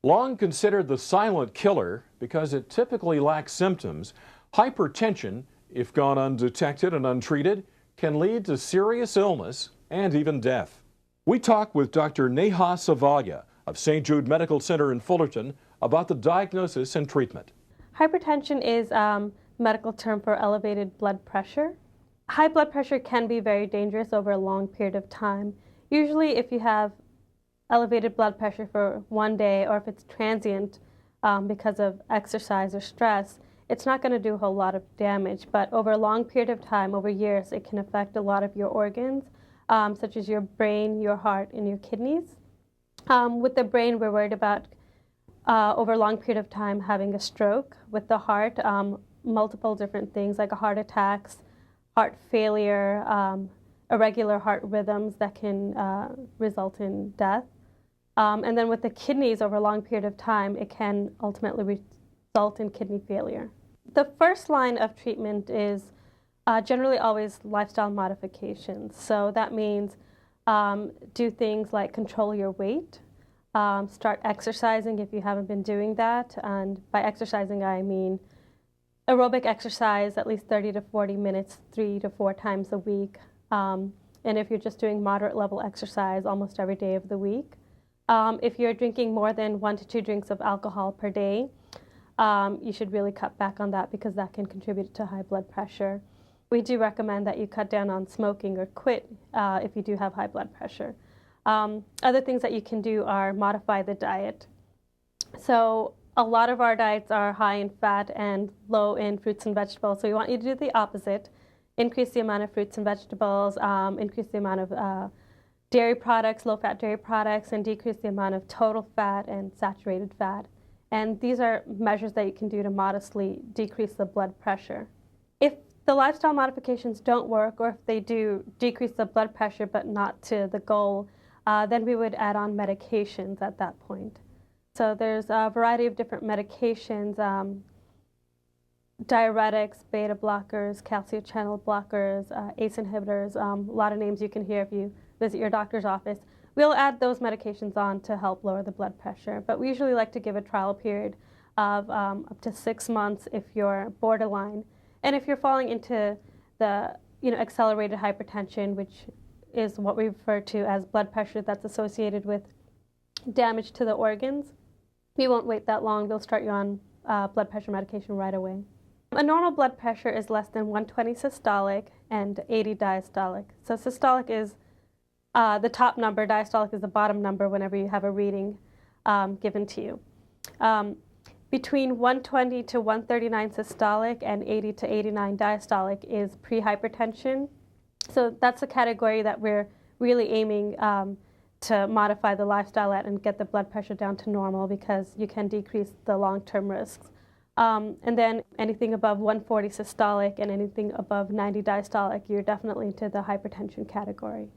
Long considered the silent killer because it typically lacks symptoms, hypertension, if gone undetected and untreated, can lead to serious illness and even death. We talk with Dr. Neha-Savalia of St. Jude Medical Center in Fullerton about the diagnosis and treatment. Hypertension is a medical term for elevated blood pressure. High blood pressure can be very dangerous over a long period of time. Usually if you have elevated blood pressure for one day, or if it's transient because of exercise or stress, it's not going to do a whole lot of damage. But over a long period of time, over years, it can affect a lot of your organs, such as your brain, your heart, and your kidneys. With the brain, we're worried about over a long period of time having a stroke. With the heart, multiple different things like heart attacks, heart failure, irregular heart rhythms that can result in death. And then with the kidneys, over a long period of time, it can ultimately result in kidney failure. The first line of treatment is generally always lifestyle modifications. So that means do things like control your weight, start exercising if you haven't been doing that. And by exercising, I mean aerobic exercise, at least 30 to 40 minutes, 3 to 4 times a week. And if you're just doing moderate level exercise almost every day of the week. If you're drinking more than 1 to 2 drinks of alcohol per day, you should really cut back on that because that can contribute to high blood pressure. We do recommend that you cut down on smoking or quit if you do have high blood pressure. Other things that you can do are modify the diet. So a lot of our diets are high in fat and low in fruits and vegetables. So we want you to do the opposite. Increase the amount of fruits and vegetables, increase the amount of dairy products, low-fat dairy products, and decrease the amount of total fat and saturated fat. And these are measures that you can do to modestly decrease the blood pressure. If the lifestyle modifications don't work, or if they do decrease the blood pressure but not to the goal, then we would add on medications at that point. So there's a variety of different medications, diuretics, beta blockers, calcium channel blockers, ACE inhibitors, a lot of names you can hear if you visit your doctor's office. We'll add those medications on to help lower the blood pressure, but we usually like to give a trial period of up to 6 months if you're borderline. And if you're falling into the accelerated hypertension, which is what we refer to as blood pressure that's associated with damage to the organs, we won't wait that long. We'll start you on blood pressure medication right away. A normal blood pressure is less than 120 systolic and 80 diastolic. So systolic is the top number, diastolic is the bottom number whenever you have a reading given to you. Between 120 to 139 systolic and 80 to 89 diastolic is pre-hypertension. So that's the category that we're really aiming to modify the lifestyle at and get the blood pressure down to normal because you can decrease the long-term risks. And then anything above 140 systolic and anything above 90 diastolic, you're definitely into the hypertension category.